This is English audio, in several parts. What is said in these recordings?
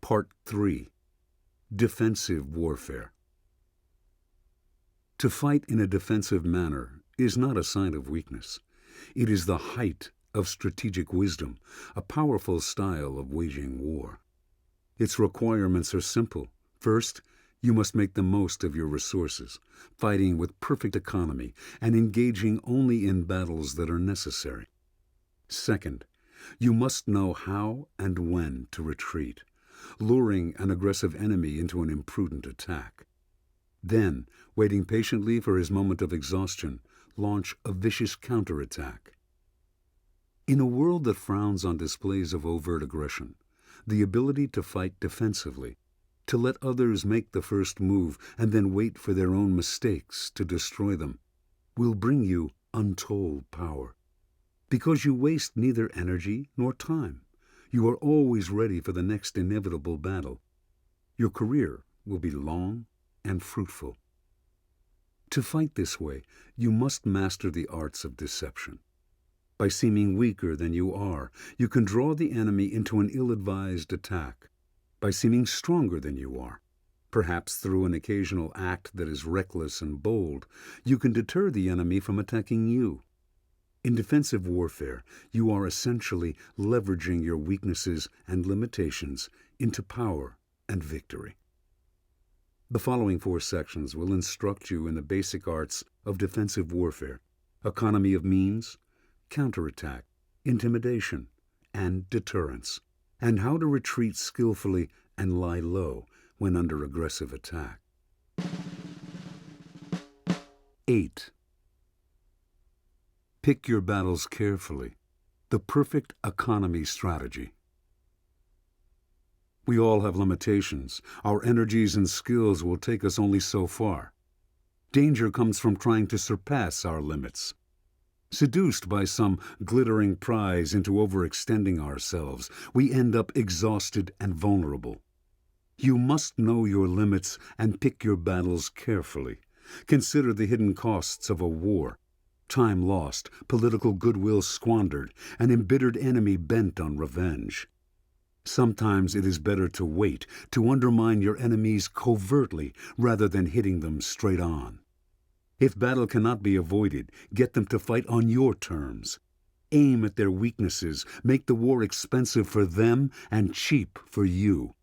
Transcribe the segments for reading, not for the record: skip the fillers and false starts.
Part 3. Defensive Warfare. To fight in a defensive manner is not a sign of weakness. It is the height of strategic wisdom, a powerful style of waging war. Its requirements are simple. First, you must make the most of your resources, fighting with perfect economy and engaging only in battles that are necessary. Second, you must know how and when to retreat, luring an aggressive enemy into an imprudent attack. Then, waiting patiently for his moment of exhaustion, launch a vicious counterattack. In a world that frowns on displays of overt aggression, the ability to fight defensively, to let others make the first move and then wait for their own mistakes to destroy them, will bring you untold power. Because you waste neither energy nor time, you are always ready for the next inevitable battle. Your career will be long and fruitful. To fight this way, you must master the arts of deception. By seeming weaker than you are, you can draw the enemy into an ill-advised attack. By seeming stronger than you are, perhaps through an occasional act that is reckless and bold, you can deter the enemy from attacking you. In defensive warfare, you are essentially leveraging your weaknesses and limitations into power and victory. The following 4 sections will instruct you in the basic arts of defensive warfare: economy of means, counterattack, intimidation, and deterrence, and how to retreat skillfully and lie low when under aggressive attack. 8. Pick your battles carefully. The perfect economy strategy. We all have limitations. Our energies and skills will take us only so far. Danger comes from trying to surpass our limits. Seduced by some glittering prize into overextending ourselves, we end up exhausted and vulnerable. You must know your limits and pick your battles carefully. Consider the hidden costs of a war: time lost, political goodwill squandered, an embittered enemy bent on revenge. Sometimes it is better to wait, to undermine your enemies covertly rather than hitting them straight on. If battle cannot be avoided, get them to fight on your terms. Aim at their weaknesses, make the war expensive for them and cheap for you.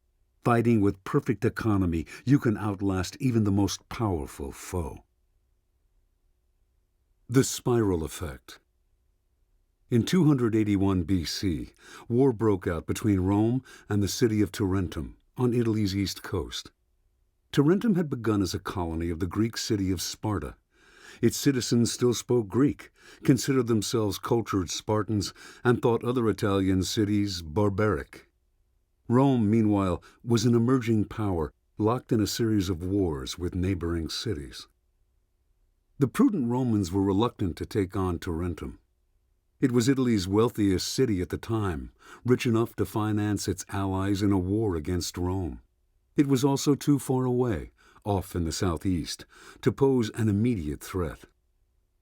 Fighting with perfect economy, you can outlast even the most powerful foe. The spiral effect. In 281 BC, war broke out between Rome and the city of Tarentum on Italy's east coast. Tarentum had begun as a colony of the Greek city of Sparta. Its citizens still spoke Greek, considered themselves cultured Spartans, and thought other Italian cities barbaric. Rome, meanwhile, was an emerging power, locked in a series of wars with neighboring cities. The prudent Romans were reluctant to take on Tarentum. It was Italy's wealthiest city at the time, rich enough to finance its allies in a war against Rome. It was also too far away, off in the southeast, to pose an immediate threat.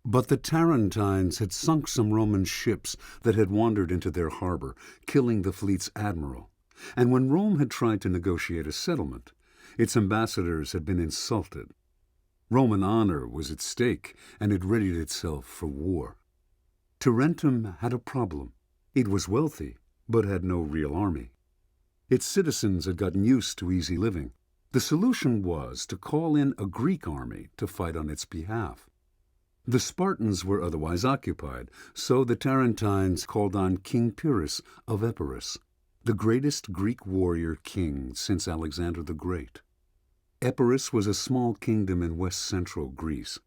But the Tarentines had sunk some Roman ships that had wandered into their harbor, killing the fleet's admiral. And when Rome had tried to negotiate a settlement, its ambassadors had been insulted. Roman honor was at stake, and it readied itself for war. Tarentum had a problem. It was wealthy, but had no real army. Its citizens had gotten used to easy living. The solution was to call in a Greek army to fight on its behalf. The Spartans were otherwise occupied, so the Tarentines called on King Pyrrhic of Epirus, the greatest Greek warrior king since Alexander the Great. Epirus was a small kingdom in west-central Greece.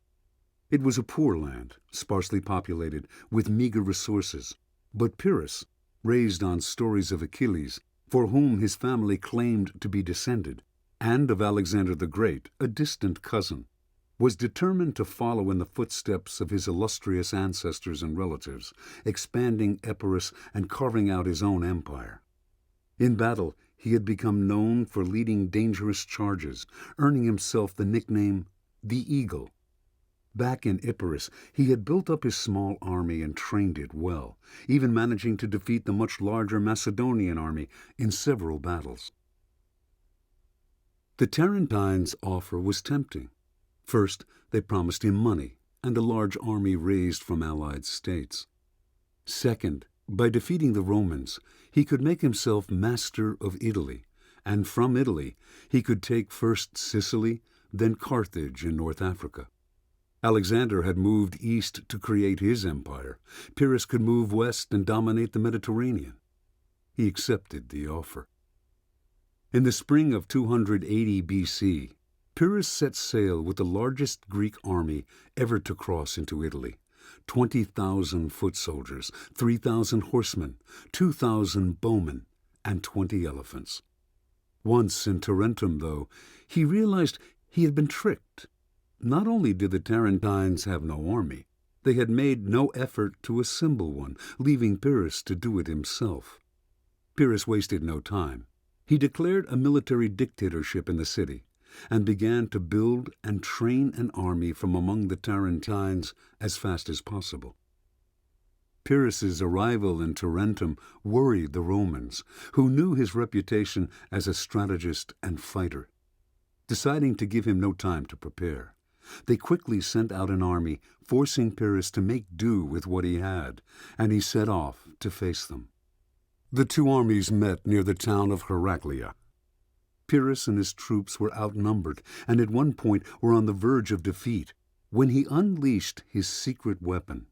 It was a poor land, sparsely populated, with meager resources. But Pyrrhic, raised on stories of Achilles, for whom his family claimed to be descended, and of Alexander the Great, a distant cousin, was determined to follow in the footsteps of his illustrious ancestors and relatives, expanding Epirus and carving out his own empire. In battle, he had become known for leading dangerous charges, earning himself the nickname the Eagle. Back in Epirus, he had built up his small army and trained it well, even managing to defeat the much larger Macedonian army in several battles. The Tarentines' offer was tempting. First, they promised him money and a large army raised from allied states. Second, by defeating the Romans, he could make himself master of Italy, and from Italy he could take first Sicily, then Carthage in North Africa. Alexander had moved east to create his empire. Pyrrhus could move west and dominate the Mediterranean. He accepted the offer. In the spring of 280 BC, Pyrrhus set sail with the largest Greek army ever to cross into Italy. 20,000 foot soldiers, 3,000 horsemen, 2,000 bowmen, and 20 elephants. Once in Tarentum, though, he realized he had been tricked. Not only did the Tarentines have no army, they had made no effort to assemble one, leaving Pyrrhus to do it himself. Pyrrhus wasted no time. He declared a military dictatorship in the city and began to build and train an army from among the Tarentines as fast as possible. Pyrrhus's arrival in Tarentum worried the Romans, who knew his reputation as a strategist and fighter. Deciding to give him no time to prepare, they quickly sent out an army, forcing Pyrrhus to make do with what he had, and he set off to face them. The two armies met near the town of Heraclea. Pyrrhus and his troops were outnumbered, and at one point were on the verge of defeat, when he unleashed his secret weapon,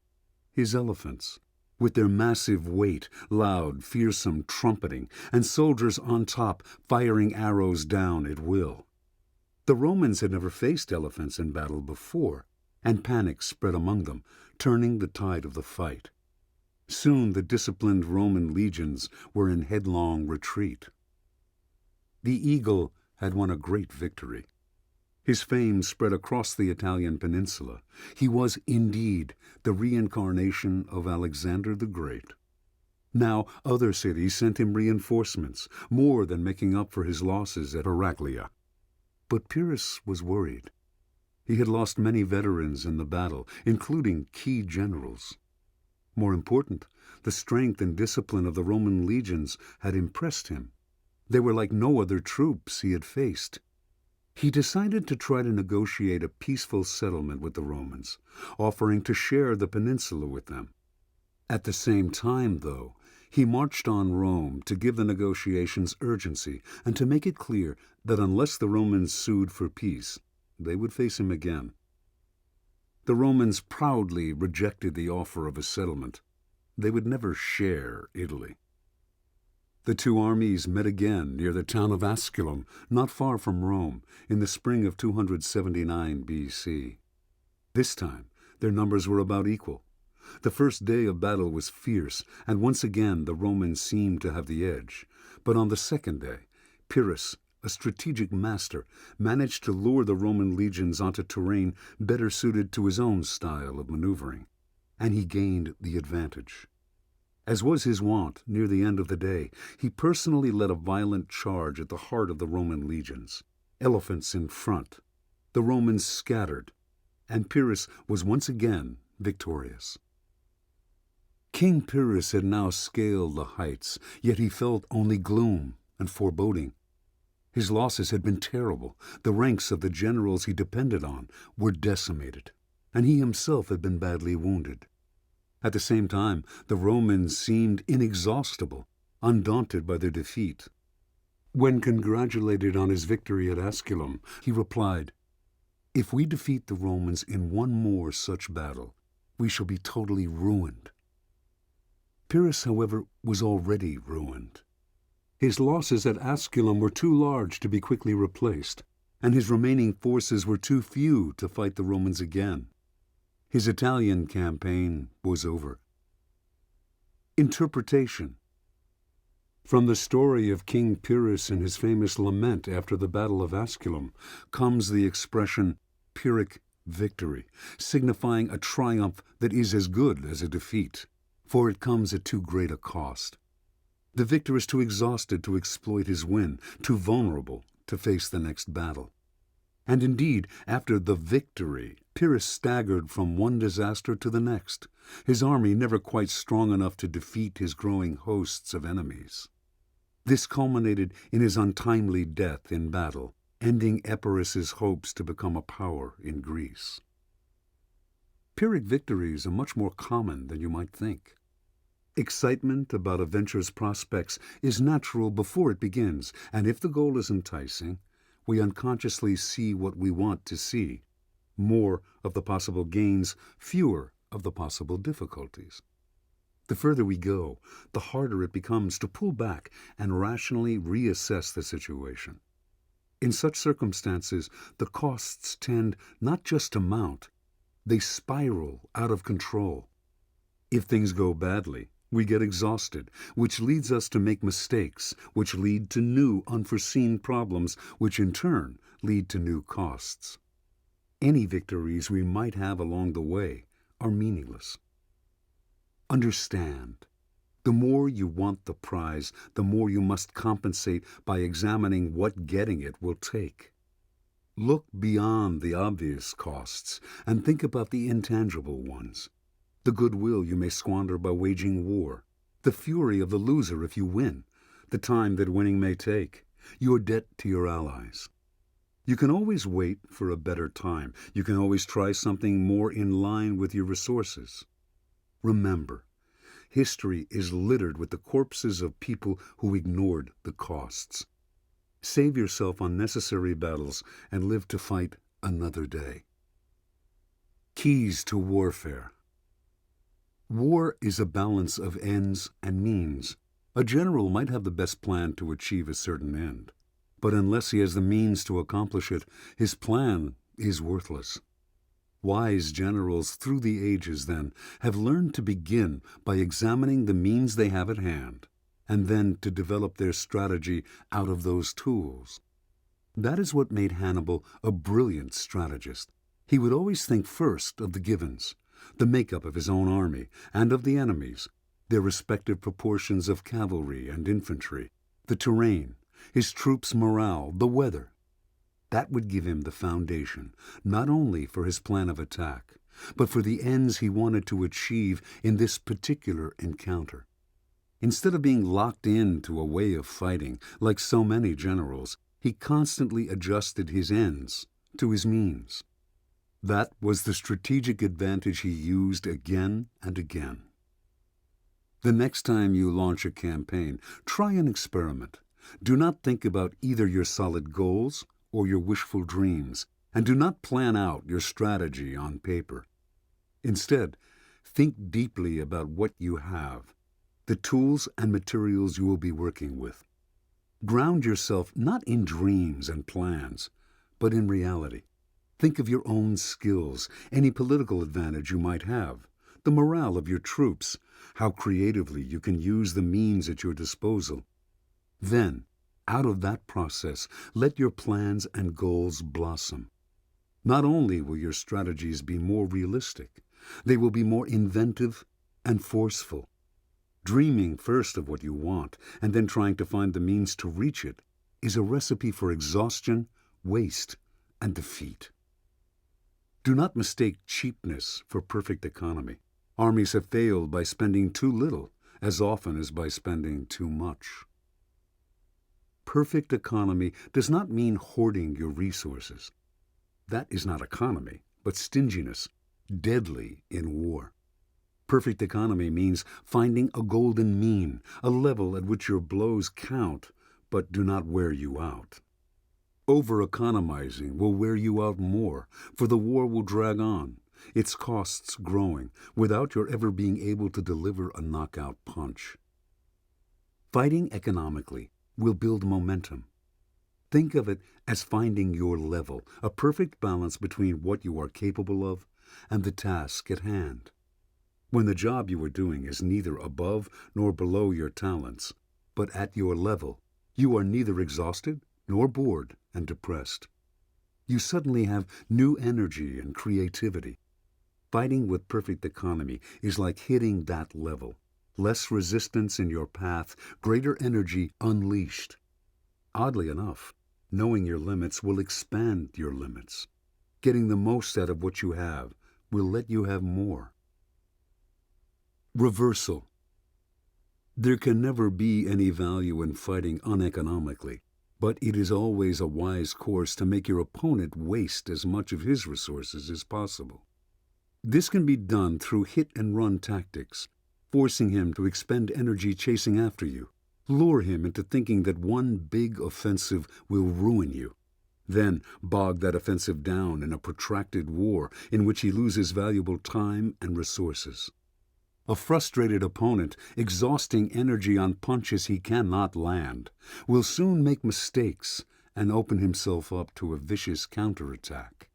his elephants, with their massive weight, loud, fearsome trumpeting, and soldiers on top firing arrows down at will. The Romans had never faced elephants in battle before, and panic spread among them, turning the tide of the fight. Soon the disciplined Roman legions were in headlong retreat. The eagle had won a great victory. His fame spread across the Italian peninsula. He was indeed the reincarnation of Alexander the Great. Now other cities sent him reinforcements, more than making up for his losses at Heraclea. But Pyrrhus was worried. He had lost many veterans in the battle, including key generals. More important, the strength and discipline of the Roman legions had impressed him. They were like no other troops he had faced. He decided to try to negotiate a peaceful settlement with the Romans, offering to share the peninsula with them. At the same time, though, he marched on Rome to give the negotiations urgency and to make it clear that unless the Romans sued for peace, they would face him again. The Romans proudly rejected the offer of a settlement. They would never share Italy. The two armies met again near the town of Asculum, not far from Rome, in the spring of 279 BC. This time, their numbers were about equal. The first day of battle was fierce, and once again the Romans seemed to have the edge. But on the second day, Pyrrhus, a strategic master, managed to lure the Roman legions onto terrain better suited to his own style of maneuvering, and he gained the advantage. As was his wont, near the end of the day, he personally led a violent charge at the heart of the Roman legions. Elephants in front. The Romans scattered, and Pyrrhus was once again victorious. King Pyrrhus had now scaled the heights, yet he felt only gloom and foreboding. His losses had been terrible. The ranks of the generals he depended on were decimated, and he himself had been badly wounded. At the same time, the Romans seemed inexhaustible, undaunted by their defeat. When congratulated on his victory at Asculum, he replied, "If we defeat the Romans in one more such battle, we shall be totally ruined." Pyrrhus, however, was already ruined. His losses at Asculum were too large to be quickly replaced, and his remaining forces were too few to fight the Romans again. His Italian campaign was over. Interpretation. From the story of King Pyrrhus and his famous lament after the Battle of Asculum comes the expression pyrrhic victory, signifying a triumph that is as good as a defeat, for it comes at too great a cost. The victor is too exhausted to exploit his win, too vulnerable to face the next battle. And indeed, after the victory, Pyrrhus staggered from one disaster to the next, his army never quite strong enough to defeat his growing hosts of enemies. This culminated in his untimely death in battle, ending Epirus's hopes to become a power in Greece. Pyrrhic victories are much more common than you might think. Excitement about a venture's prospects is natural before it begins, and if the goal is enticing, we unconsciously see what we want to see. More of the possible gains, fewer of the possible difficulties. The further we go, the harder it becomes to pull back and rationally reassess the situation. In such circumstances, the costs tend not just to mount, they spiral out of control. If things go badly, we get exhausted, which leads us to make mistakes, which lead to new unforeseen problems, which in turn lead to new costs. Any victories we might have along the way are meaningless. Understand, the more you want the prize, the more you must compensate by examining what getting it will take. Look beyond the obvious costs and think about the intangible ones. The goodwill you may squander by waging war, the fury of the loser if you win, the time that winning may take, your debt to your allies. You can always wait for a better time. You can always try something more in line with your resources. Remember, history is littered with the corpses of people who ignored the costs. Save yourself unnecessary battles and live to fight another day. Keys to warfare. War is a balance of ends and means. A general might have the best plan to achieve a certain end, but unless he has the means to accomplish it, his plan is worthless. Wise generals through the ages, then, have learned to begin by examining the means they have at hand, and then to develop their strategy out of those tools. That is what made Hannibal a brilliant strategist. He would always think first of the givens, the makeup of his own army and of the enemy's, their respective proportions of cavalry and infantry, the terrain, his troops' morale, the weather. That would give him the foundation, not only for his plan of attack, but for the ends he wanted to achieve in this particular encounter. Instead of being locked into a way of fighting, like so many generals, he constantly adjusted his ends to his means. That was the strategic advantage he used again and again. The next time you launch a campaign, try an experiment. Do not think about either your solid goals or your wishful dreams, and do not plan out your strategy on paper. Instead, think deeply about what you have, the tools and materials you will be working with. Ground yourself not in dreams and plans, but in reality. Think of your own skills, any political advantage you might have, the morale of your troops, how creatively you can use the means at your disposal. Then, out of that process, let your plans and goals blossom. Not only will your strategies be more realistic, they will be more inventive and forceful. Dreaming first of what you want and then trying to find the means to reach it is a recipe for exhaustion, waste, and defeat. Do not mistake cheapness for perfect economy. Armies have failed by spending too little as often as by spending too much. Perfect economy does not mean hoarding your resources. That is not economy, but stinginess, deadly in war. Perfect economy means finding a golden mean, a level at which your blows count but do not wear you out. Over-economizing will wear you out more, for the war will drag on, its costs growing, without your ever being able to deliver a knockout punch. Fighting economically will build momentum. Think of it as finding your level, a perfect balance between what you are capable of and the task at hand. When the job you are doing is neither above nor below your talents, but at your level, you are neither exhausted nor bored and depressed. You suddenly have new energy and creativity. Fighting with perfect economy is like hitting that level. Less resistance in your path, greater energy unleashed. Oddly enough, knowing your limits will expand your limits. Getting the most out of what you have will let you have more. Reversal. There can never be any value in fighting uneconomically. But it is always a wise course to make your opponent waste as much of his resources as possible. This can be done through hit-and-run tactics, forcing him to expend energy chasing after you, lure him into thinking that one big offensive will ruin you, then bog that offensive down in a protracted war in which he loses valuable time and resources. A frustrated opponent, exhausting energy on punches he cannot land, will soon make mistakes and open himself up to a vicious counterattack.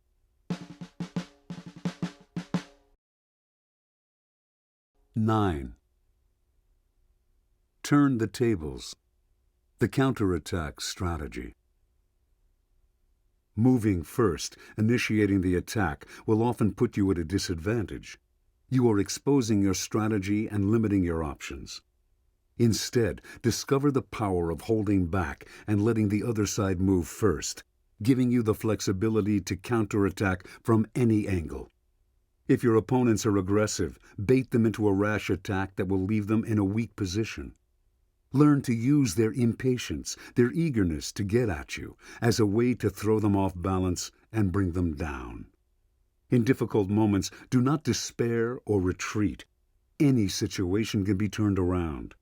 9. Turn the tables. The counterattack strategy. Moving first, initiating the attack, will often put you at a disadvantage. You are exposing your strategy and limiting your options. Instead, discover the power of holding back and letting the other side move first, giving you the flexibility to counterattack from any angle. If your opponents are aggressive, bait them into a rash attack that will leave them in a weak position. Learn to use their impatience, their eagerness to get at you, as a way to throw them off balance and bring them down. In difficult moments, do not despair or retreat. Any situation can be turned around.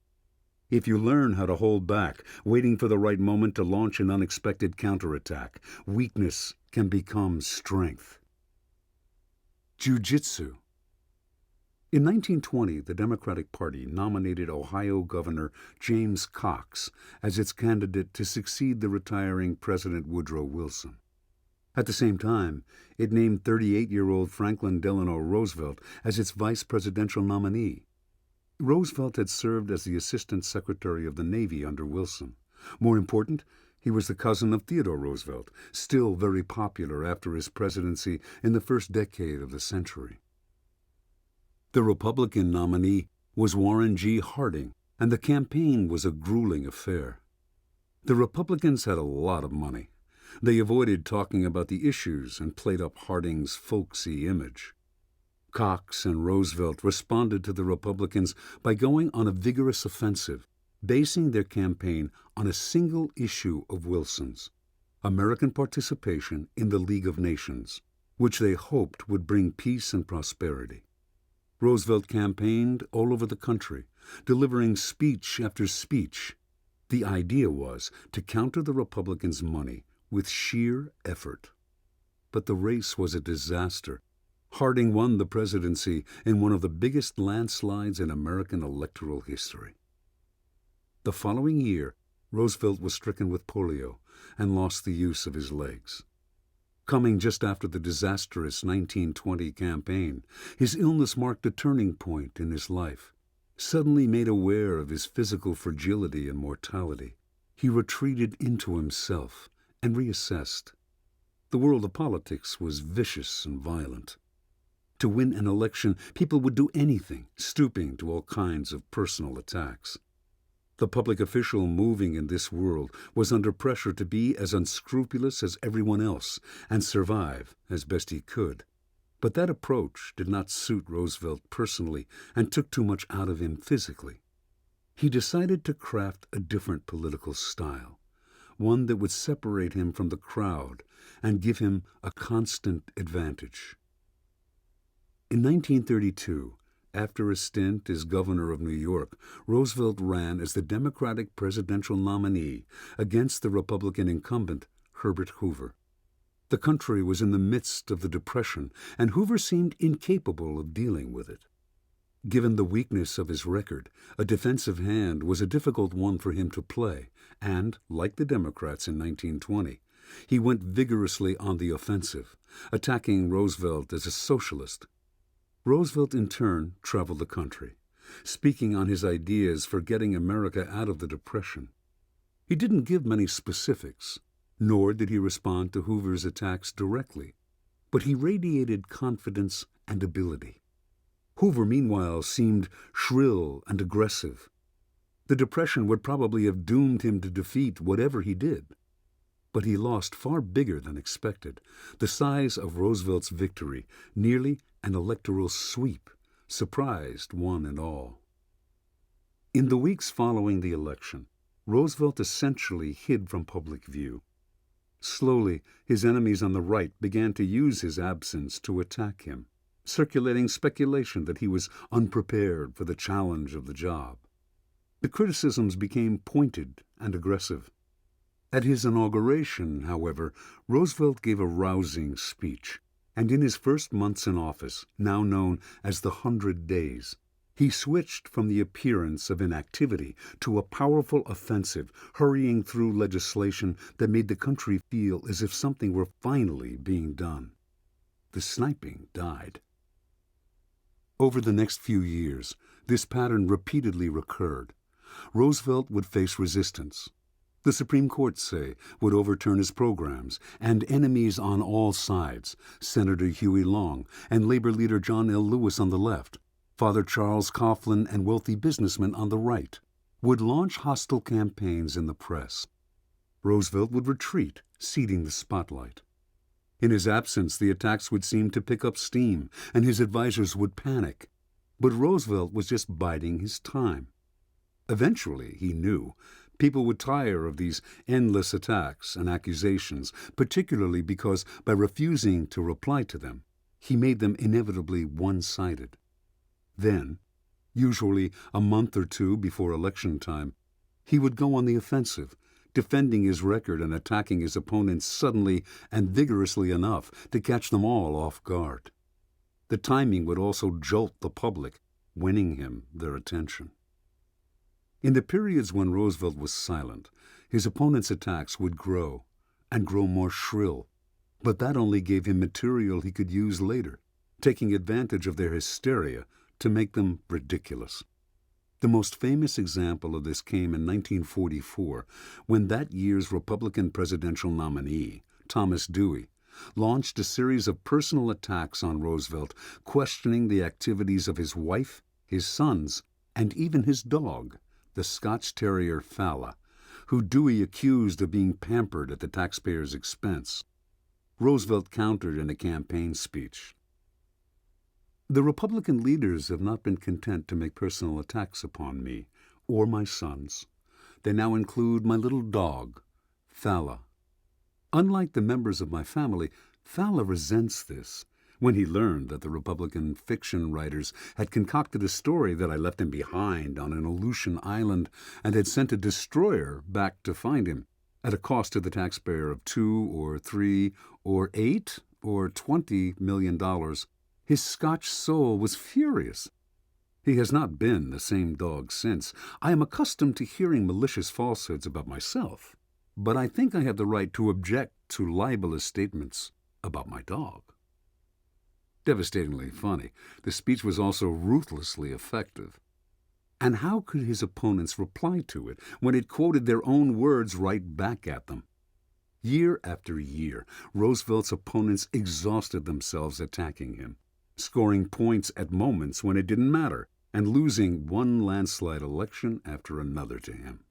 If you learn how to hold back, waiting for the right moment to launch an unexpected counterattack, weakness can become strength. Jujitsu. In 1920, the Democratic Party nominated Ohio Governor James Cox as its candidate to succeed the retiring President Woodrow Wilson. At the same time, it named 38-year-old Franklin Delano Roosevelt as its vice presidential nominee. Roosevelt had served as the Assistant Secretary of the Navy under Wilson. More important, he was the cousin of Theodore Roosevelt, still very popular after his presidency in the first decade of the century. The Republican nominee was Warren G. Harding, and the campaign was a grueling affair. The Republicans had a lot of money. They avoided talking about the issues and played up Harding's folksy image. Cox and Roosevelt responded to the Republicans by going on a vigorous offensive, basing their campaign on a single issue of Wilson's, American participation in the League of Nations, which they hoped would bring peace and prosperity. Roosevelt campaigned all over the country, delivering speech after speech. The idea was to counter the Republicans' money with sheer effort. But the race was a disaster. Harding won the presidency in one of the biggest landslides in American electoral history. The following year, Roosevelt was stricken with polio and lost the use of his legs. Coming just after the disastrous 1920 campaign, his illness marked a turning point in his life. Suddenly made aware of his physical fragility and mortality, he retreated into himself and reassessed. The world of politics was vicious and violent. To win an election, people would do anything, stooping to all kinds of personal attacks. The public official moving in this world was under pressure to be as unscrupulous as everyone else and survive as best he could. But that approach did not suit Roosevelt personally and took too much out of him physically. He decided to craft a different political style, one that would separate him from the crowd and give him a constant advantage. In 1932, after a stint as governor of New York, Roosevelt ran as the Democratic presidential nominee against the Republican incumbent, Herbert Hoover. The country was in the midst of the Depression, and Hoover seemed incapable of dealing with it. Given the weakness of his record, a defensive hand was a difficult one for him to play, and, like the Democrats in 1920, he went vigorously on the offensive, attacking Roosevelt as a socialist. Roosevelt, in turn, traveled the country, speaking on his ideas for getting America out of the Depression. He didn't give many specifics, nor did he respond to Hoover's attacks directly, but he radiated confidence and ability. Hoover, meanwhile, seemed shrill and aggressive. The Depression would probably have doomed him to defeat whatever he did. But he lost far bigger than expected. The size of Roosevelt's victory, nearly an electoral sweep, surprised one and all. In the weeks following the election, Roosevelt essentially hid from public view. Slowly, his enemies on the right began to use his absence to attack him, circulating speculation that he was unprepared for the challenge of the job. The criticisms became pointed and aggressive. At his inauguration, however, Roosevelt gave a rousing speech, and in his first months in office, now known as the 100 Days, he switched from the appearance of inactivity to a powerful offensive, hurrying through legislation that made the country feel as if something were finally being done. The sniping died. Over the next few years, this pattern repeatedly recurred. Roosevelt would face resistance. The Supreme Court, say, would overturn his programs, and enemies on all sides, Senator Huey Long and Labor leader John L. Lewis on the left, Father Charles Coughlin and wealthy businessmen on the right, would launch hostile campaigns in the press. Roosevelt would retreat, ceding the spotlight. In his absence, the attacks would seem to pick up steam, and his advisors would panic. But Roosevelt was just biding his time. Eventually, he knew, people would tire of these endless attacks and accusations, particularly because by refusing to reply to them, he made them inevitably one-sided. Then, usually a month or two before election time, he would go on the offensive, defending his record and attacking his opponents suddenly and vigorously enough to catch them all off guard. The timing would also jolt the public, winning him their attention. In the periods when Roosevelt was silent, his opponents' attacks would grow, and grow more shrill, but that only gave him material he could use later, taking advantage of their hysteria to make them ridiculous. The most famous example of this came in 1944, when that year's Republican presidential nominee, Thomas Dewey, launched a series of personal attacks on Roosevelt, questioning the activities of his wife, his sons, and even his dog, the Scotch Terrier Fala, who Dewey accused of being pampered at the taxpayer's expense. Roosevelt countered in a campaign speech. The Republican leaders have not been content to make personal attacks upon me or my sons. They now include my little dog, Fala. Unlike the members of my family, Fala resents this. When he learned that the Republican fiction writers had concocted a story that I left him behind on an Aleutian island and had sent a destroyer back to find him, at a cost to the taxpayer of $2 or $3 or $8 or $20 million, his Scotch soul was furious. He has not been the same dog since. I am accustomed to hearing malicious falsehoods about myself, but I think I have the right to object to libelous statements about my dog. Devastatingly funny, the speech was also ruthlessly effective. And how could his opponents reply to it when it quoted their own words right back at them? Year after year, Roosevelt's opponents exhausted themselves attacking him, scoring points at moments when it didn't matter, and losing one landslide election after another to him.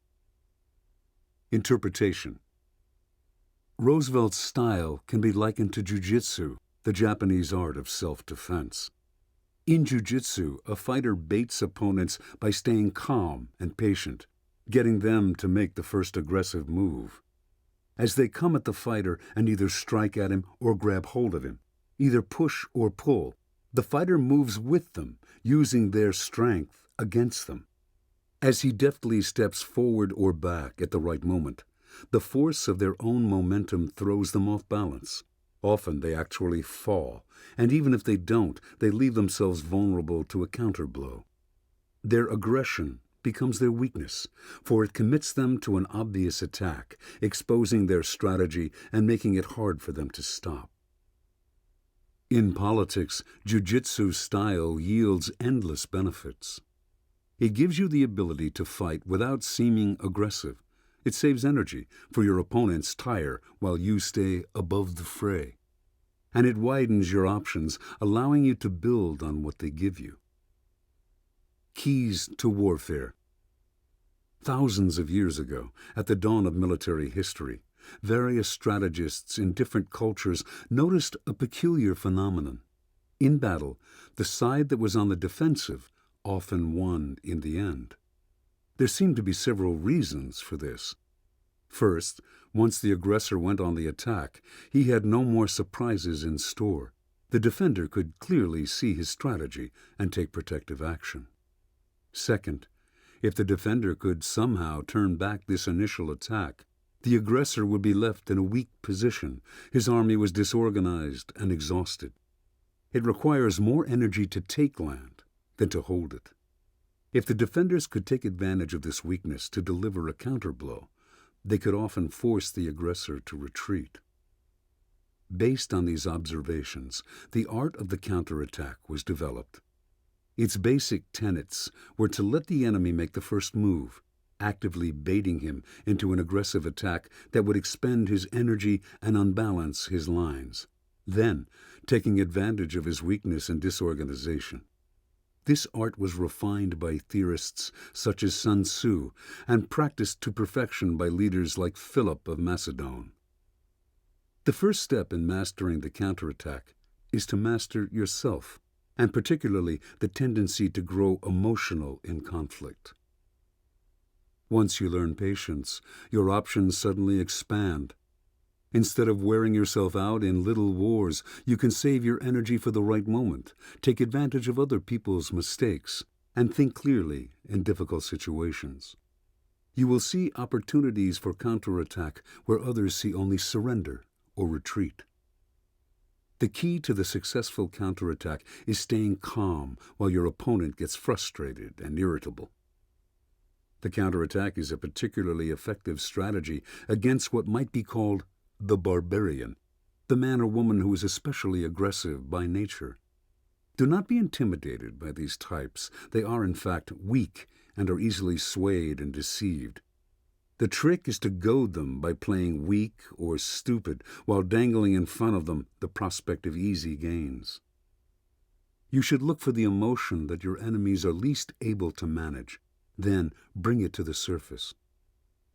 Interpretation. Roosevelt's style can be likened to Jujitsu, the Japanese art of self-defense. In Jujitsu, a fighter baits opponents by staying calm and patient, getting them to make the first aggressive move. As they come at the fighter and either strike at him or grab hold of him, either push or pull, the fighter moves with them, using their strength against them. As he deftly steps forward or back at the right moment, the force of their own momentum throws them off balance. Often they actually fall, and even if they don't, they leave themselves vulnerable to a counterblow. Their aggression becomes their weakness, for it commits them to an obvious attack, exposing their strategy and making it hard for them to stop. In politics, Jujitsu style yields endless benefits. It gives you the ability to fight without seeming aggressive. It saves energy, for your opponents tire while you stay above the fray. And it widens your options, allowing you to build on what they give you. Keys to warfare. Thousands of years ago, at the dawn of military history, various strategists in different cultures noticed a peculiar phenomenon. In battle, the side that was on the defensive often won in the end. There seemed to be several reasons for this. First, once the aggressor went on the attack, he had no more surprises in store. The defender could clearly see his strategy and take protective action. Second, if the defender could somehow turn back this initial attack, the aggressor would be left in a weak position. His army was disorganized and exhausted. It requires more energy to take land than to hold it. If the defenders could take advantage of this weakness to deliver a counterblow, they could often force the aggressor to retreat. Based on these observations, the art of the counterattack was developed. Its basic tenets were to let the enemy make the first move, actively baiting him into an aggressive attack that would expend his energy and unbalance his lines, then taking advantage of his weakness and disorganization. This art was refined by theorists such as Sun Tzu and practiced to perfection by leaders like Philip of Macedon. The first step in mastering the counterattack is to master yourself, and particularly the tendency to grow emotional in conflict. Once you learn patience, your options suddenly expand. Instead of wearing yourself out in little wars, you can save your energy for the right moment, take advantage of other people's mistakes, and think clearly in difficult situations. You will see opportunities for counterattack where others see only surrender or retreat. The key to the successful counterattack is staying calm while your opponent gets frustrated and irritable. The counterattack is a particularly effective strategy against what might be called the barbarian, the man or woman who is especially aggressive by nature. Do not be intimidated by these types. They are, in fact, weak and are easily swayed and deceived. The trick is to goad them by playing weak or stupid while dangling in front of them the prospect of easy gains. You should look for the emotion that your enemies are least able to manage, then bring it to the surface.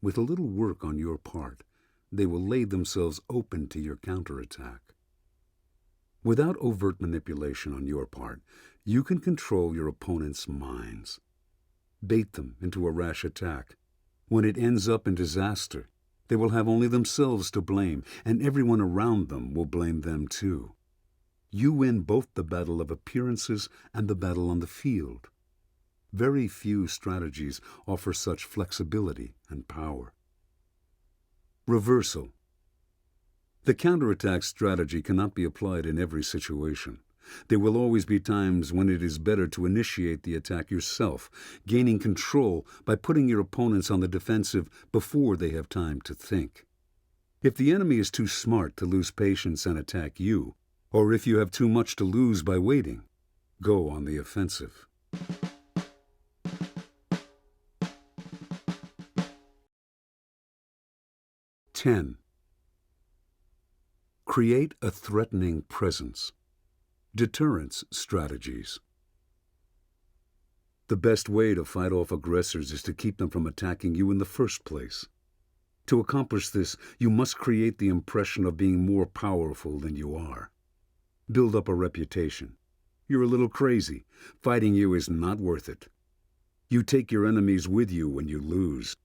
With a little work on your part, they will lay themselves open to your counterattack. Without overt manipulation on your part, you can control your opponent's minds. Bait them into a rash attack. When it ends up in disaster, they will have only themselves to blame, and everyone around them will blame them too. You win both the battle of appearances and the battle on the field. Very few strategies offer such flexibility and power. Reversal. The counterattack strategy cannot be applied in every situation. There will always be times when it is better to initiate the attack yourself, gaining control by putting your opponents on the defensive before they have time to think. If the enemy is too smart to lose patience and attack you, or if you have too much to lose by waiting, go on the offensive. (10) Create a threatening presence. Deterrence strategies. The best way to fight off aggressors is to keep them from attacking you in the first place. To accomplish this, you must create the impression of being more powerful than you are. Build up a reputation. You're a little crazy. Fighting you is not worth it. You take your enemies with you when you lose.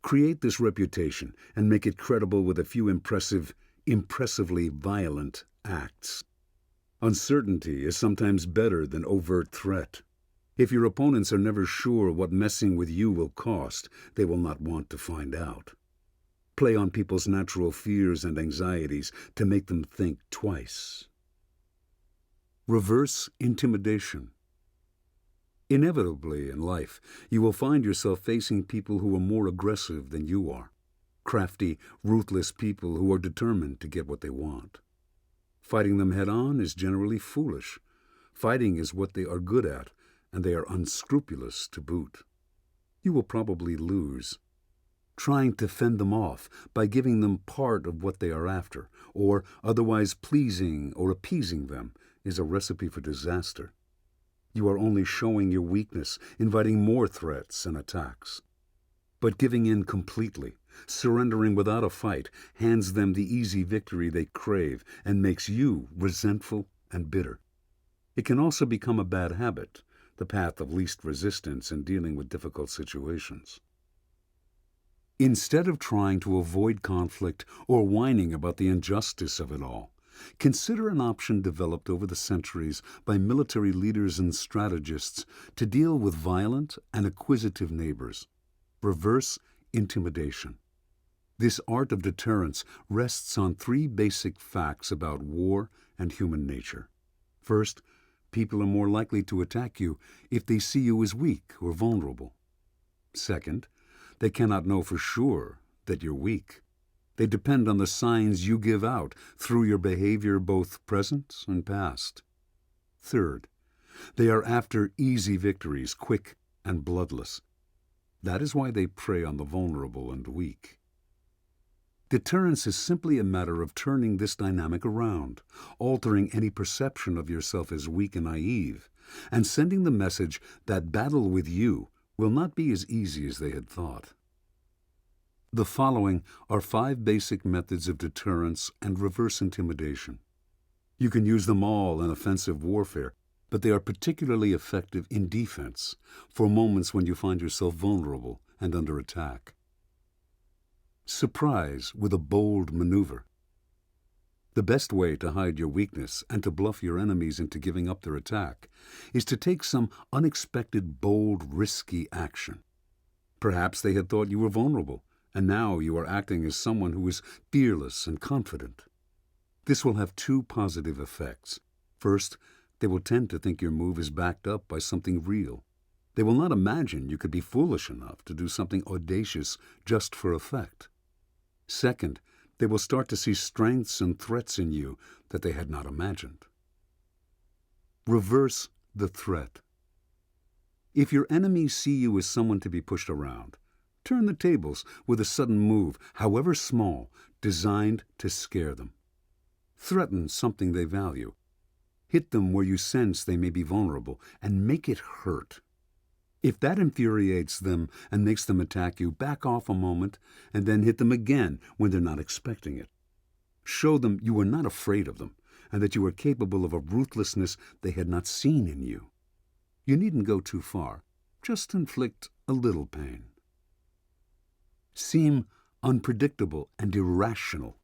Create this reputation and make it credible with a few impressively violent acts. Uncertainty is sometimes better than overt threat. If your opponents are never sure what messing with you will cost, they will not want to find out. Play on people's natural fears and anxieties to make them think twice. Reverse intimidation. Inevitably in life, you will find yourself facing people who are more aggressive than you are. Crafty, ruthless people who are determined to get what they want. Fighting them head-on is generally foolish. Fighting is what they are good at, and they are unscrupulous to boot. You will probably lose. Trying to fend them off by giving them part of what they are after, or otherwise pleasing or appeasing them, is a recipe for disaster. You are only showing your weakness, inviting more threats and attacks. But giving in completely, surrendering without a fight, hands them the easy victory they crave and makes you resentful and bitter. It can also become a bad habit the path of least resistance in dealing with difficult situations. Instead of trying to avoid conflict or whining about the injustice of it all, consider an option developed over the centuries by military leaders and strategists to deal with violent and acquisitive neighbors: reverse intimidation. This art of deterrence rests on three basic facts about war and human nature. First, people are more likely to attack you if they see you as weak or vulnerable. Second, they cannot know for sure that you're weak. They depend on the signs you give out through your behavior, both present and past. Third, they are after easy victories, quick and bloodless. That is why they prey on the vulnerable and weak. Deterrence is simply a matter of turning this dynamic around, altering any perception of yourself as weak and naive, and sending the message that battle with you will not be as easy as they had thought. The following are 5 basic methods of deterrence and reverse intimidation. You can use them all in offensive warfare, but they are particularly effective in defense for moments when you find yourself vulnerable and under attack. Surprise with a bold maneuver. The best way to hide your weakness and to bluff your enemies into giving up their attack is to take some unexpected, bold, risky action. Perhaps they had thought you were vulnerable, and now you are acting as someone who is fearless and confident. This will have 2 positive effects. First, they will tend to think your move is backed up by something real. They will not imagine you could be foolish enough to do something audacious just for effect. Second, they will start to see strengths and threats in you that they had not imagined. Reverse the threat. If your enemies see you as someone to be pushed around, turn the tables with a sudden move, however small, designed to scare them. Threaten something they value. Hit them where you sense they may be vulnerable, and make it hurt. If that infuriates them and makes them attack you, back off a moment and then hit them again when they're not expecting it. Show them you are not afraid of them and that you are capable of a ruthlessness they had not seen in you. You needn't go too far. Just inflict a little pain. Seem unpredictable and irrational.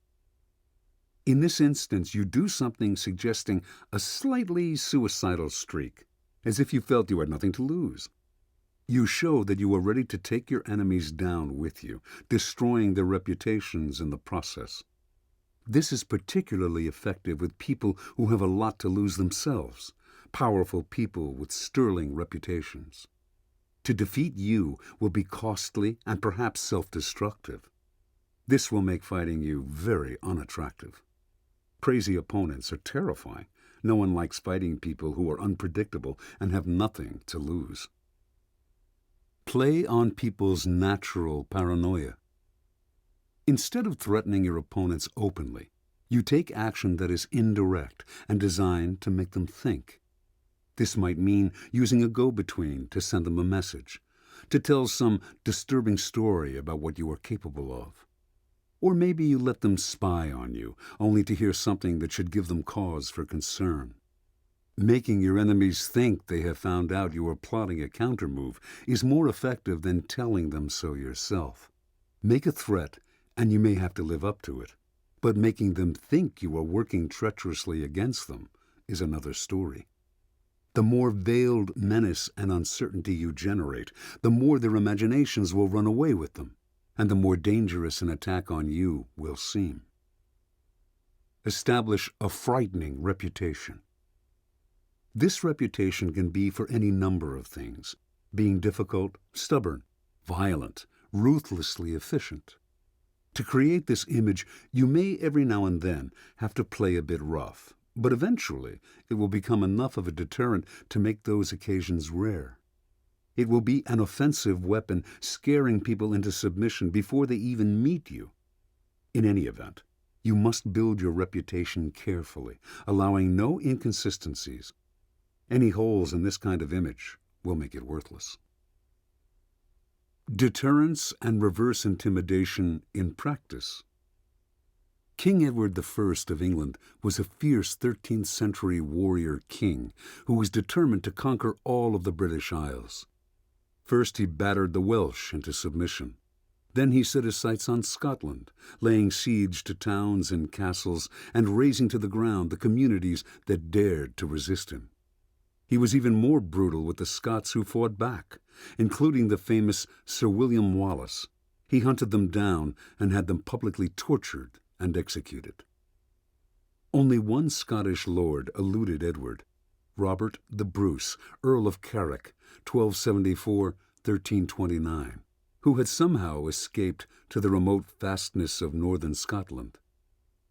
In this instance, you do something suggesting a slightly suicidal streak, as if you felt you had nothing to lose. You show that you are ready to take your enemies down with you, destroying their reputations in the process. This is particularly effective with people who have a lot to lose themselves, powerful people with sterling reputations. To defeat you will be costly and perhaps self-destructive. This will make fighting you very unattractive. Crazy opponents are terrifying. No one likes fighting people who are unpredictable and have nothing to lose. Play on people's natural paranoia. Instead of threatening your opponents openly, you take action that is indirect and designed to make them think. This might mean using a go-between to send them a message, to tell some disturbing story about what you are capable of. Or maybe you let them spy on you, only to hear something that should give them cause for concern. Making your enemies think they have found out you are plotting a countermove is more effective than telling them so yourself. Make a threat, and you may have to live up to it. But making them think you are working treacherously against them is another story. The more veiled menace and uncertainty you generate, the more their imaginations will run away with them, and the more dangerous an attack on you will seem. Establish a frightening reputation. This reputation can be for any number of things: being difficult, stubborn, violent, ruthlessly efficient. To create this image, you may every now and then have to play a bit rough, but eventually it will become enough of a deterrent to make those occasions rare. It will be an offensive weapon, scaring people into submission before they even meet you. In any event, you must build your reputation carefully, allowing no inconsistencies. Any holes in this kind of image will make it worthless. Deterrence and reverse intimidation in practice. King Edward I of England was a fierce 13th century warrior king who was determined to conquer all of the British Isles. First he battered the Welsh into submission. Then he set his sights on Scotland, laying siege to towns and castles and razing to the ground the communities that dared to resist him. He was even more brutal with the Scots who fought back, including the famous Sir William Wallace. He hunted them down and had them publicly tortured and executed. Only one Scottish lord eluded Edward, Robert the Bruce, Earl of Carrick, 1274–1329, who had somehow escaped to the remote fastness of northern Scotland.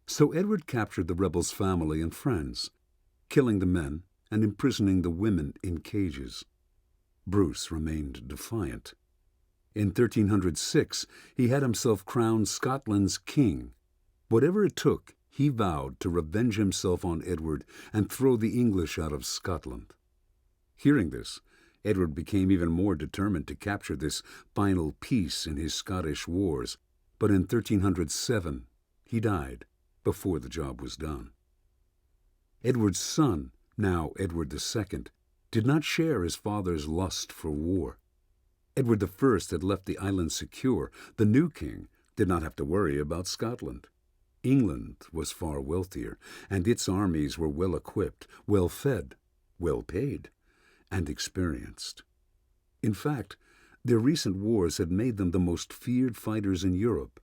So Edward captured the rebel's family and friends, killing the men and imprisoning the women in cages. Bruce remained defiant. In 1306, he had himself crowned Scotland's king. Whatever it took, he vowed to revenge himself on Edward and throw the English out of Scotland. Hearing this, Edward became even more determined to capture this final piece in his Scottish wars, but in 1307 he died before the job was done. Edward's son, now Edward II, did not share his father's lust for war. Edward I had left the island secure. The new king did not have to worry about Scotland. England was far wealthier, and its armies were well equipped, well fed, well paid, and experienced. In fact, their recent wars had made them the most feared fighters in Europe.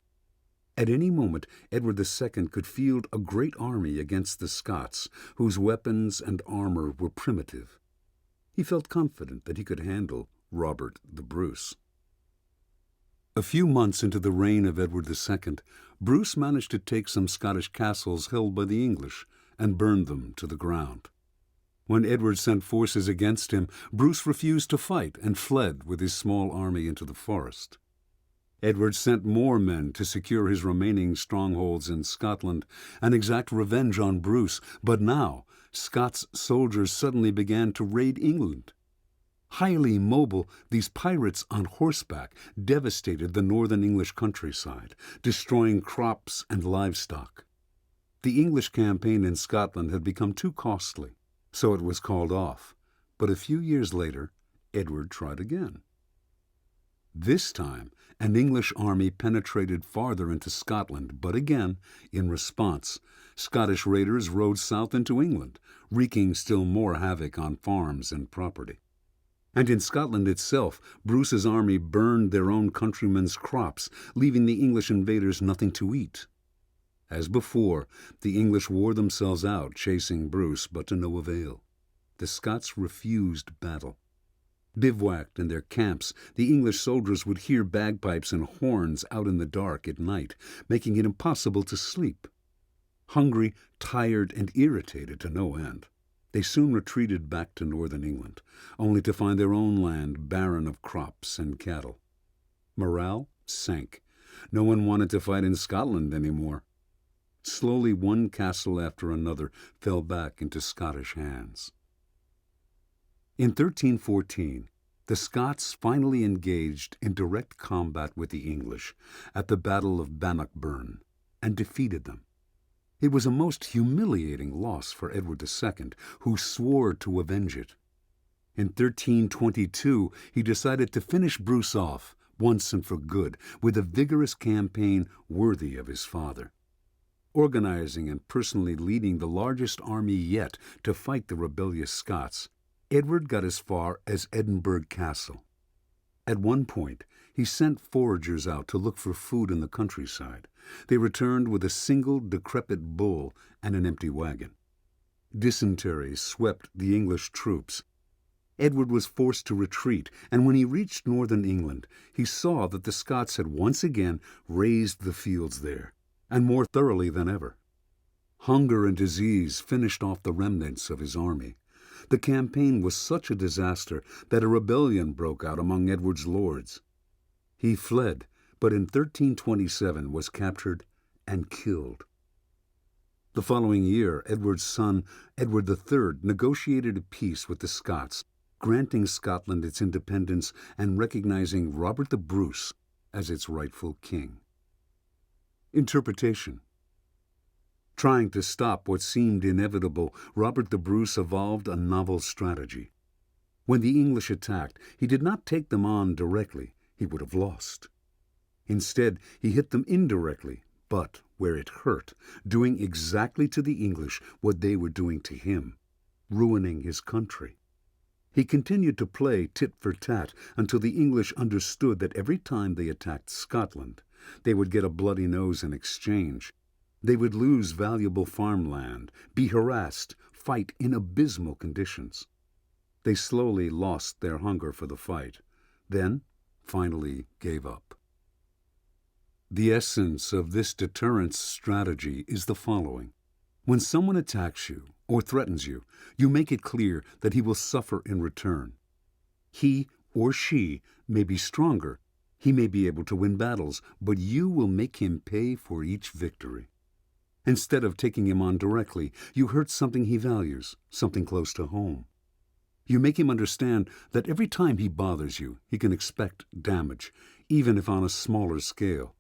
At any moment, Edward II could field a great army against the Scots, whose weapons and armor were primitive. He felt confident that he could handle Robert the Bruce. A few months into the reign of Edward II, Bruce managed to take some Scottish castles held by the English and burned them to the ground. When Edward sent forces against him, Bruce refused to fight and fled with his small army into the forest. Edward sent more men to secure his remaining strongholds in Scotland and exact revenge on Bruce, but now Scots soldiers suddenly began to raid England. Highly mobile, these pirates on horseback devastated the northern English countryside, destroying crops and livestock. The English campaign in Scotland had become too costly, so it was called off. But a few years later, Edward tried again. This time, an English army penetrated farther into Scotland, but again, in response, Scottish raiders rode south into England, wreaking still more havoc on farms and property. And in Scotland itself, Bruce's army burned their own countrymen's crops, leaving the English invaders nothing to eat. As before, the English wore themselves out chasing Bruce, but to no avail. The Scots refused battle. Bivouacked in their camps, the English soldiers would hear bagpipes and horns out in the dark at night, making it impossible to sleep. Hungry, tired, and irritated to no end, they soon retreated back to northern England, only to find their own land barren of crops and cattle. Morale sank. No one wanted to fight in Scotland anymore. Slowly, one castle after another fell back into Scottish hands. In 1314, the Scots finally engaged in direct combat with the English at the Battle of Bannockburn and defeated them. It was a most humiliating loss for Edward II, who swore to avenge it. In 1322, he decided to finish Bruce off, once and for good, with a vigorous campaign worthy of his father. Organizing and personally leading the largest army yet to fight the rebellious Scots, Edward got as far as Edinburgh Castle. At one point, he sent foragers out to look for food in the countryside. They returned with a single decrepit bull and an empty wagon. Dysentery swept the English troops. Edward was forced to retreat, and when he reached northern England, he saw that the Scots had once again razed the fields there, and more thoroughly than ever. Hunger and disease finished off the remnants of his army. The campaign was such a disaster that a rebellion broke out among Edward's lords. He fled, but in 1327 was captured and killed. The following year, Edward's son, Edward III, negotiated a peace with the Scots, granting Scotland its independence and recognizing Robert the Bruce as its rightful king. Interpretation. Trying to stop what seemed inevitable, Robert the Bruce evolved a novel strategy. When the English attacked, he did not take them on directly. He would have lost. Instead, he hit them indirectly, but where it hurt, doing exactly to the English what they were doing to him, ruining his country. He continued to play tit for tat until the English understood that every time they attacked Scotland, they would get a bloody nose in exchange. They would lose valuable farmland, be harassed, fight in abysmal conditions. They slowly lost their hunger for the fight, then finally gave up. The essence of this deterrence strategy is the following. When someone attacks you or threatens you, you make it clear that he will suffer in return. He or she may be stronger, he may be able to win battles, but you will make him pay for each victory. Instead of taking him on directly, you hurt something he values, something close to home. You make him understand that every time he bothers you, he can expect damage, even if on a smaller scale.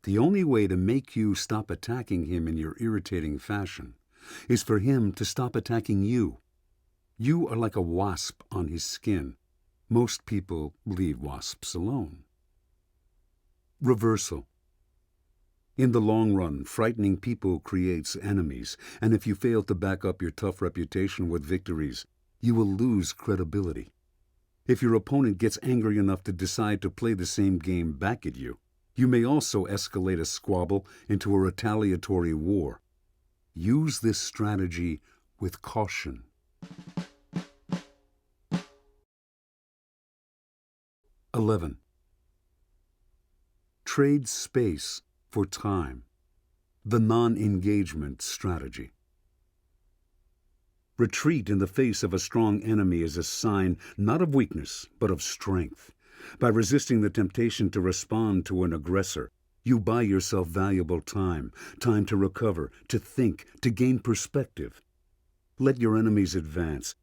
The only way to make you stop attacking him in your irritating fashion is for him to stop attacking you. You are like a wasp on his skin. Most people leave wasps alone. Reversal. In the long run, frightening people creates enemies, and if you fail to back up your tough reputation with victories, you will lose credibility. If your opponent gets angry enough to decide to play the same game back at you, you may also escalate a squabble into a retaliatory war. Use this strategy with caution. (11) Trade space for time. The non-engagement strategy. Retreat in the face of a strong enemy is a sign not of weakness, but of strength. By resisting the temptation to respond to an aggressor, you buy yourself valuable time to recover, to think, to gain perspective. Let your enemies advance.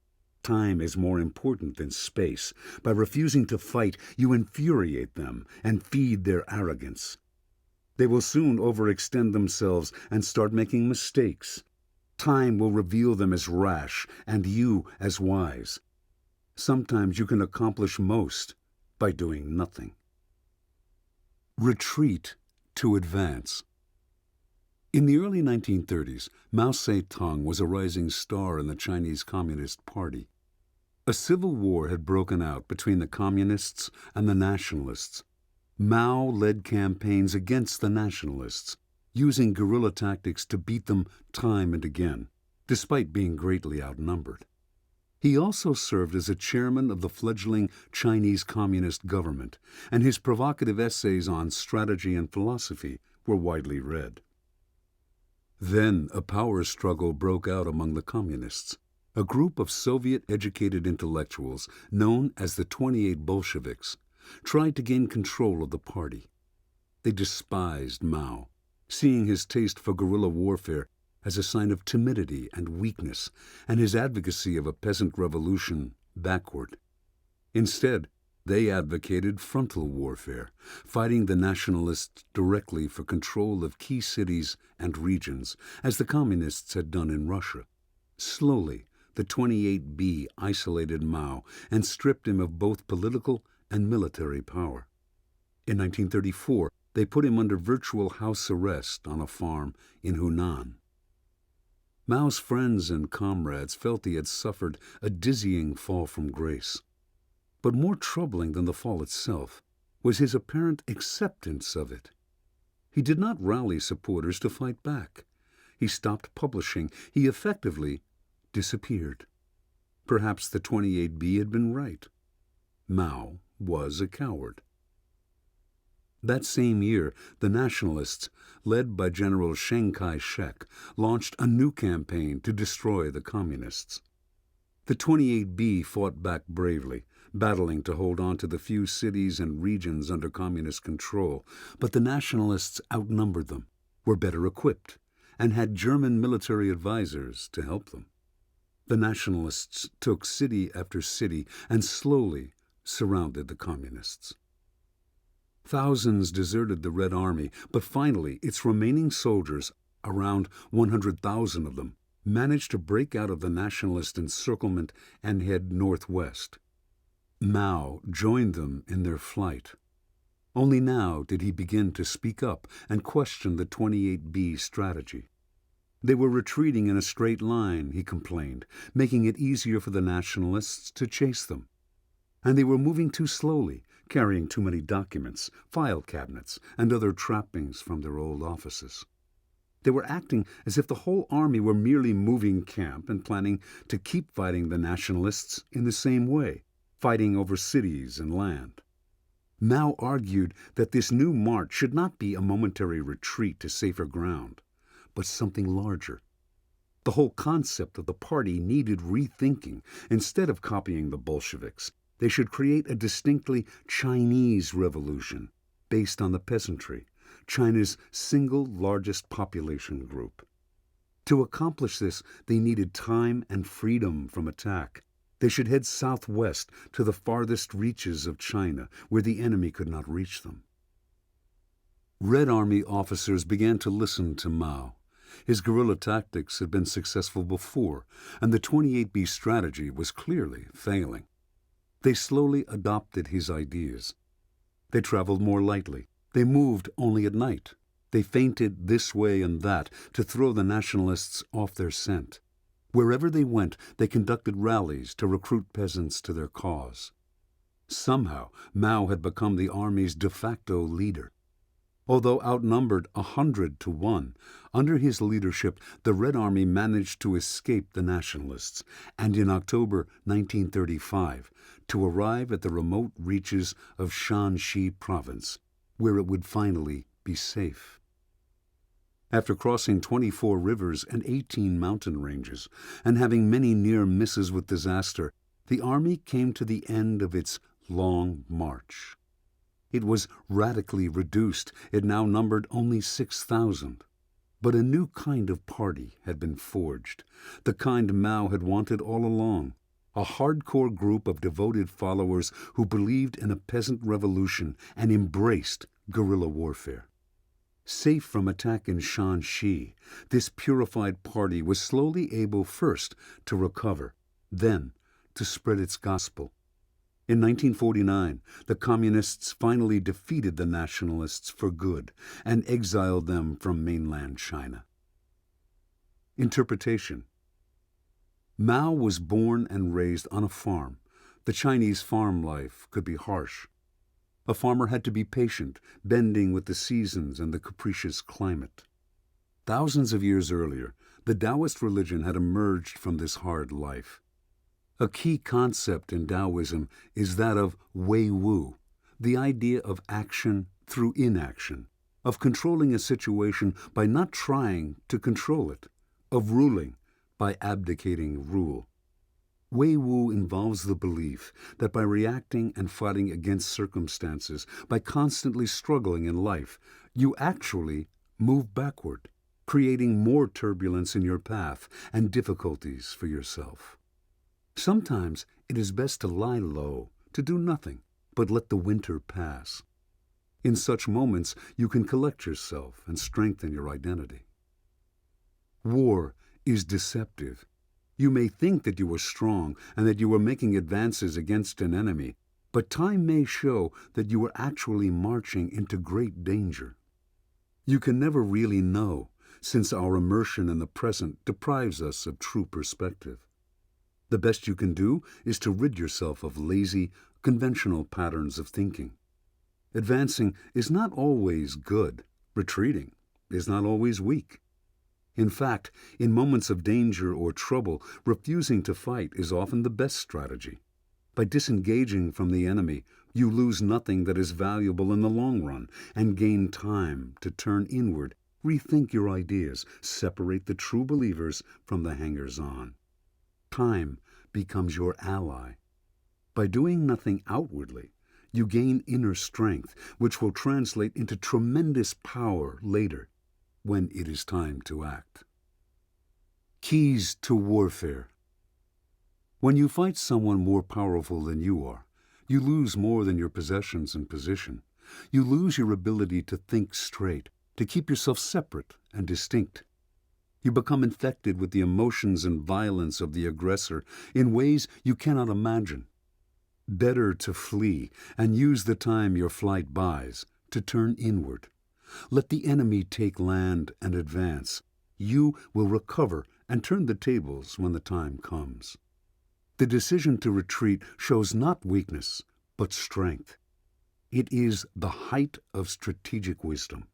Time is more important than space. By refusing to fight, you infuriate them and feed their arrogance. They will soon overextend themselves and start making mistakes. Time will reveal them as rash and you as wise. Sometimes you can accomplish most by doing nothing. Retreat to advance. In the early 1930s, Mao Zedong was a rising star in the Chinese Communist Party. A civil war had broken out between the Communists and the Nationalists. Mao led campaigns against the Nationalists, using guerrilla tactics to beat them time and again, despite being greatly outnumbered. He also served as a chairman of the fledgling Chinese Communist government, and his provocative essays on strategy and philosophy were widely read. Then a power struggle broke out among the Communists. A group of Soviet-educated intellectuals, known as the 28 Bolsheviks, tried to gain control of the party. They despised Mao, seeing his taste for guerrilla warfare as a sign of timidity and weakness, and his advocacy of a peasant revolution backward. Instead, they advocated frontal warfare, fighting the nationalists directly for control of key cities and regions, as the Communists had done in Russia. Slowly, the 28B isolated Mao and stripped him of both political and military power. In 1934, they put him under virtual house arrest on a farm in Hunan. Mao's friends and comrades felt he had suffered a dizzying fall from grace. But more troubling than the fall itself was his apparent acceptance of it. He did not rally supporters to fight back. He stopped publishing. He effectively disappeared. Perhaps the 28B had been right. Mao was a coward. That same year, the Nationalists, led by General Chiang Kai-shek, launched a new campaign to destroy the Communists. The 28B fought back bravely, battling to hold on to the few cities and regions under Communist control, but the Nationalists outnumbered them, were better equipped, and had German military advisors to help them. The Nationalists took city after city and slowly surrounded the Communists. Thousands deserted the Red Army, but finally its remaining soldiers, around 100,000 of them, managed to break out of the nationalist encirclement and head northwest. Mao joined them in their flight. Only now did he begin to speak up and question the 28B strategy. They were retreating in a straight line, he complained, making it easier for the nationalists to chase them. And they were moving too slowly, carrying too many documents, file cabinets, and other trappings from their old offices. They were acting as if the whole army were merely moving camp and planning to keep fighting the nationalists in the same way, fighting over cities and land. Mao argued that this new march should not be a momentary retreat to safer ground, but something larger. The whole concept of the party needed rethinking. Instead of copying the Bolsheviks, they should create a distinctly Chinese revolution based on the peasantry, China's single largest population group. To accomplish this, they needed time and freedom from attack. They should head southwest to the farthest reaches of China, where the enemy could not reach them. Red Army officers began to listen to Mao. His guerrilla tactics had been successful before, and the 28B strategy was clearly failing. They slowly adopted his ideas. They traveled more lightly. They moved only at night. They feinted this way and that to throw the nationalists off their scent. Wherever they went, they conducted rallies to recruit peasants to their cause. Somehow, Mao had become the army's de facto leader. Although outnumbered 100 to 1, under his leadership, the Red Army managed to escape the nationalists, and in October 1935, to arrive at the remote reaches of Shanxi province, where it would finally be safe. After crossing 24 rivers and 18 mountain ranges, and having many near misses with disaster, the army came to the end of its long march. It was radically reduced. It now numbered only 6,000. But a new kind of party had been forged, the kind Mao had wanted all along, a hardcore group of devoted followers who believed in a peasant revolution and embraced guerrilla warfare. Safe from attack in Shanxi, this purified party was slowly able first to recover, then to spread its gospel. In 1949, the Communists finally defeated the Nationalists for good and exiled them from mainland China. Interpretation. Mao was born and raised on a farm. The Chinese farm life could be harsh. A farmer had to be patient, bending with the seasons and the capricious climate. Thousands of years earlier, the Taoist religion had emerged from this hard life. A key concept in Taoism is that of Wei Wu, the idea of action through inaction, of controlling a situation by not trying to control it, of ruling by abdicating rule. Wei Wu involves the belief that by reacting and fighting against circumstances, by constantly struggling in life, you actually move backward, creating more turbulence in your path and difficulties for yourself. Sometimes it is best to lie low, to do nothing, but let the winter pass. In such moments, you can collect yourself and strengthen your identity. War is deceptive. You may think that you are strong and that you are making advances against an enemy, but time may show that you are actually marching into great danger. You can never really know, since our immersion in the present deprives us of true perspective. The best you can do is to rid yourself of lazy, conventional patterns of thinking. Advancing is not always good. Retreating is not always weak. In fact, in moments of danger or trouble, refusing to fight is often the best strategy. By disengaging from the enemy, you lose nothing that is valuable in the long run and gain time to turn inward, rethink your ideas, separate the true believers from the hangers-on. Time becomes your ally. By doing nothing outwardly, you gain inner strength, which will translate into tremendous power later, when it is time to act. Keys to warfare. When you fight someone more powerful than you are, you lose more than your possessions and position. You lose your ability to think straight, to keep yourself separate and distinct. You become infected with the emotions and violence of the aggressor in ways you cannot imagine. Better to flee and use the time your flight buys to turn inward. Let the enemy take land and advance. You will recover and turn the tables when the time comes. The decision to retreat shows not weakness, but strength. It is the height of strategic wisdom.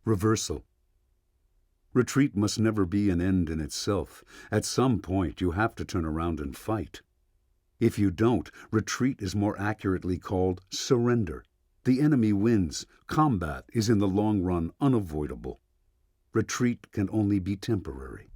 Reversal. Retreat must never be an end in itself. At some point, you have to turn around and fight. If you don't, retreat is more accurately called surrender. The enemy wins. Combat is in the long run unavoidable. Retreat can only be temporary.